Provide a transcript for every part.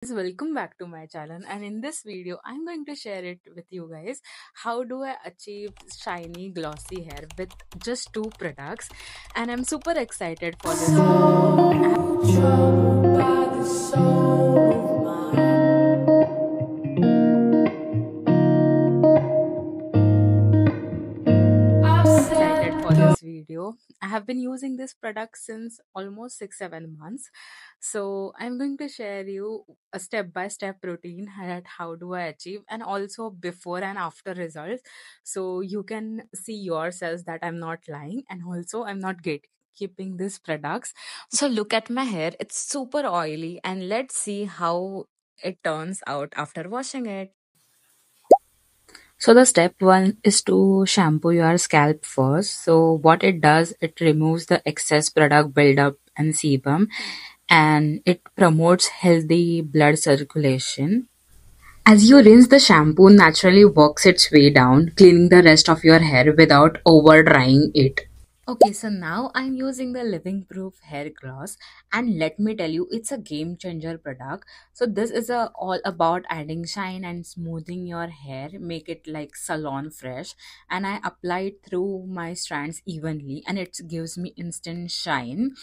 Welcome back to my channel, and in this video I'm going to share it with you guys. How do I achieve shiny glossy hair with just two products? And I'm super excited for this video. Troubled by the soul of I've Excited said for this video. I have been using this product since almost 6-7 months. So I'm going to share you a step-by-step routine at how do I achieve, and also before and after results. So you can see yourselves that I'm not lying, and also I'm not keeping these products. So look at my hair. It's super oily, and let's see how it turns out after washing it. So the step one is to shampoo your scalp first. So what it does, it removes the excess product buildup and sebum, and it promotes healthy blood circulation. As you rinse, the shampoo naturally works its way down, cleaning the rest of your hair without over drying it. Okay, so now I'm using the Living Proof hair gloss, and let me tell you, it's a game changer product. So this is all about adding shine and smoothing your hair, make it like salon fresh. And I apply it through my strands evenly, and it gives me instant shine.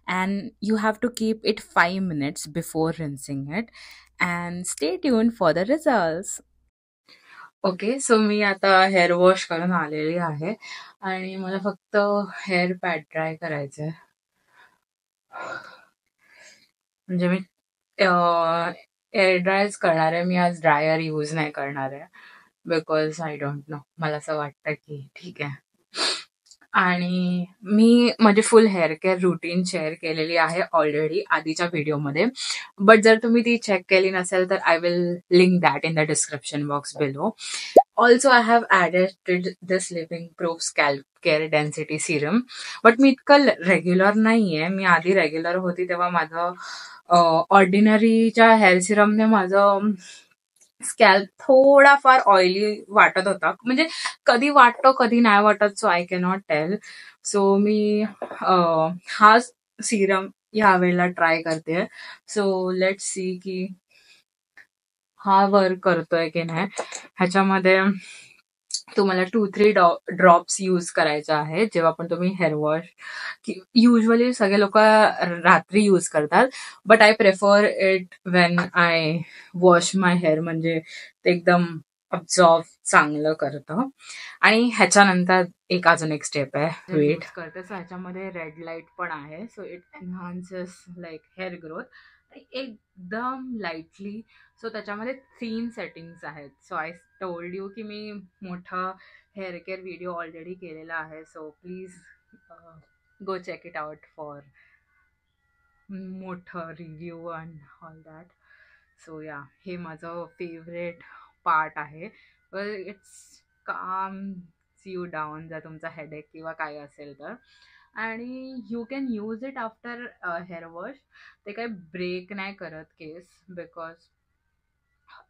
And you have to keep it 5 minutes before rinsing it, and stay tuned for the results. Okay, so मी आता hair wash करून आलेली आहे आणि मला फक्त hair pad dry करायचंय. म्हणजे मी एअर ड्रायच करणार आहे. मी आज ड्रायर यूज नाही करणार आहे, बिकॉज आय डोंट नो, मला असं वाटतं की ठीक आहे. आणि मी माझी full hair care routine share केलेली आहे ऑलरेडी आधीच्या व्हिडिओमध्ये, बट जर तुम्ही ती चेक केली नसेल तर I will link that in the description box below. Also I have added this living proof scalp care density serum, but मी इतकं रेग्युलर नाहीये. मी आधी रेग्युलर होती तेव्हा माझं ऑर्डिनरीच्या हेअर सिरमने माझं स्कॅल्प थोडाफार ऑइली वाटत होता. म्हणजे कधी वाटतो कधी नाही वाटत, सो आय कॅनॉट टेल. सो मी हा सिरम यावेळेला ट्राय करते. सो लेट्स सी की हा वर्क करतोय की नाही. ह्याच्यामध्ये तुम्हाला 2-3 ड्रॉप्स यूज करायचे आहेत जेव्हा पण तुम्ही हेअर वॉश. युजली सगळे लोक रात्री यूज करतात, but I prefer it when I wash my hair. म्हणजे ते एकदम अब्झॉर्ब चांगलं करतं. आणि ह्याच्यानंतर अजून एक स्टेप आहे, वेट करते. सो ह्याच्यामध्ये रेड लाईट पण आहे, so it enhances like hair growth एकदम लाईटली. सो त्याच्यामध्ये 3 सेटिंग्स आहेत. सो आय टोल्ड यू की मी मोठा हेअर केअर व्हिडिओ ऑलरेडी केलेला आहे, so please go check it out for मोठं review and all that. So yeah, हे माझं फेवरेट पार्ट आहे. इट्स काम्स यू डाऊन जर तुमचा हेडेक किंवा काय असेल तर. आणि you can use it after hair wash. ते काही ब्रेक नाही करत केस, बिकॉज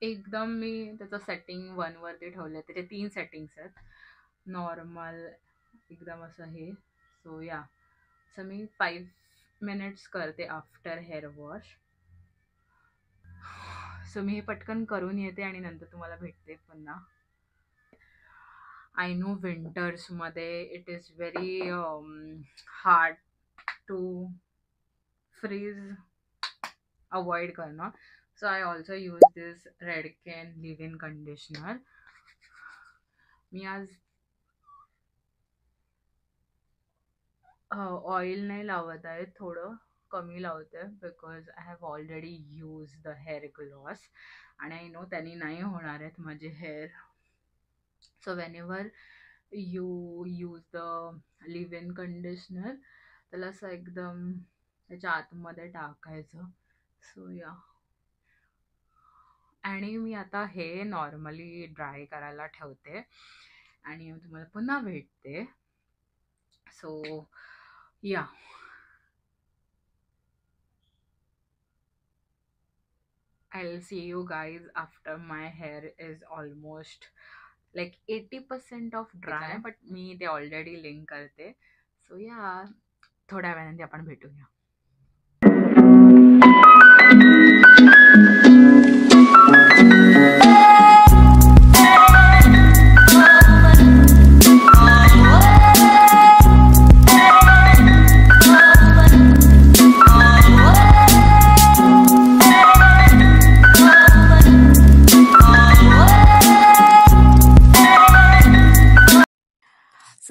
एकदम मी त्याचं सेटिंग 1 वरती ठेवलं. त्याचे 3 सेटिंग्स आहेत, नॉर्मल, एकदम असं हे. सो या, असं मी 5 मिनिट्स करते आफ्टर हेअर वॉश. सो मी हे पटकन करून येते आणि नंतर तुम्हाला भेटते पुन्हा. आय नो विंटर्समध्ये it is very hard to frizz avoid करणं. So I also use this Redken leave in conditioner. मी आज ऑइल नाही लावत आहे, थोडं कमी लावते, because I have already use the hair gloss आणि आय नो त्यांनी नाही होणार आहेत माझे hair. So whenever you use the leave in conditioner, त्याला असं एकदम त्याच्या आतमध्ये टाकायचं. सो या, आणि मी आता हे नॉर्मली ड्राय करायला ठेवते आणि तुम्हाला पुन्हा भेटते. सो या, I'll see you guys after my hair is almost like 80% of dry, but मी ते ऑलरेडी लिंक करते. सो या, थोड्या वेळाने आपण भेटूया.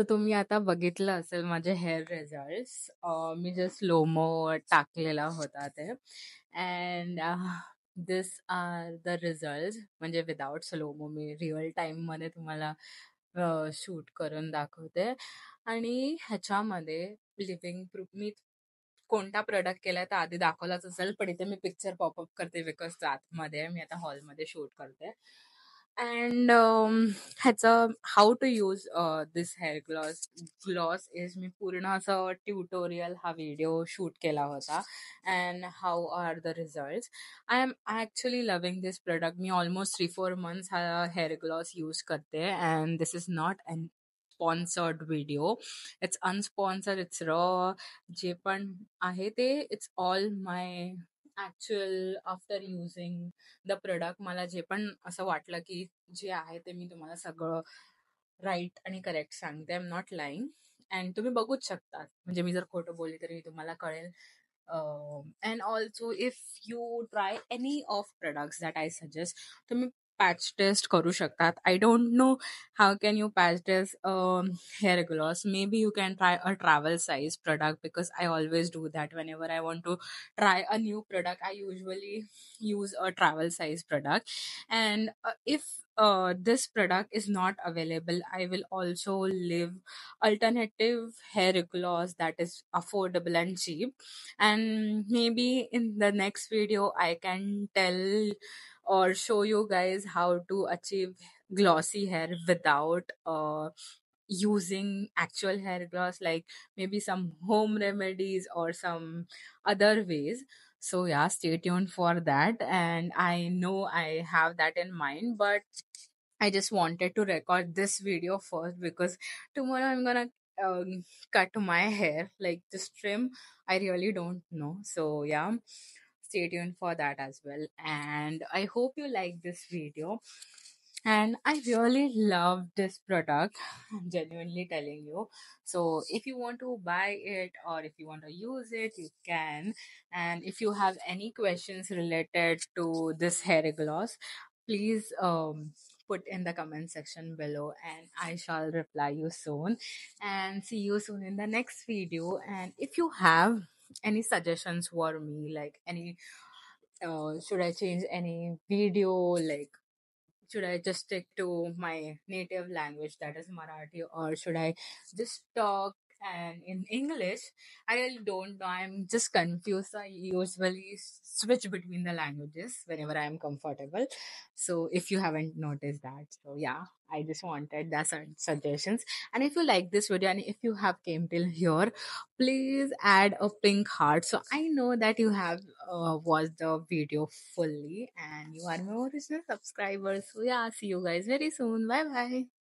तुम्ही आता बघितलं असेल माझे हेअर रिझल्ट्स. मी जस्ट स्लोमो टाकलेला होता ते and this are the results. म्हणजे विदाऊट स्लोमो मी रिअल टाईममध्ये तुम्हाला शूट करून दाखवते. आणि ह्याच्यामध्ये लिव्हिंग प्रूफ मी कोणता प्रॉडक्ट केलाय तर आधी दाखवलाच असेल, पण इथे मी पिक्चर पॉपअप करते बिकॉज आतमध्ये आहे. मी आता हॉलमध्ये शूट करते. अँड ह्याचं how to use this hair gloss is मी पूर्ण असं ट्युटोरियल हा व्हिडिओ शूट केला होता. And how are the results. I am actually loving this product. मी ऑलमोस्ट 3-4 months हा हेअर ग्लॉस यूज करते and this is not an sponsored video. It's unsponsored, it's raw. जे पण आहे ते it's all my actual after using the product. मला जे पण असं वाटलं की जे आहे ते मी तुम्हाला सगळं राईट आणि करेक्ट सांगते. I am not lying. And तुम्ही बघूच शकता. म्हणजे मी जर खोटं बोलली तरी तुम्हाला कळेल. And also if you try any of products that I suggest, तुम्ही पॅच टेस्ट करू शकतात. I don't know how can you patch this hair gloss. Maybe you can try a travel size product because I always do that whenever I want to try a new product. I usually use a travel size product. And if this product is not available, I will also leave alternative hair gloss that is affordable and cheap. And maybe in the next video I can tell or show you guys how to achieve glossy hair without using actual hair gloss, like maybe some home remedies or some other ways. So yeah, stay tuned for that. And I know I have that in mind, but I just wanted to record this video first because tomorrow I'm gonna cut my hair, like just trim. I really don't know. So yeah, stay tuned for that as well. And I hope you like this video. And I really love this product. I'm genuinely telling you. So if you want to buy it or if you want to use it, you can. And if you have any questions related to this hair gloss, please put in the comment section below and I shall reply you soon. And see you soon in the next video. And if you have any suggestions for me, like any should I change any video, like should I just stick to my native language, that is Marathi, or should I just talk and in English? I really don't know. I'm just confused. I usually switch between the languages whenever I am comfortable. So if you haven't noticed that, so yeah, I just wanted the suggestions. And if you like this video and if you have came till here, please add a pink heart so I know that you have watched the video fully and you are my original subscribers. So yeah, see you guys very soon. Bye bye.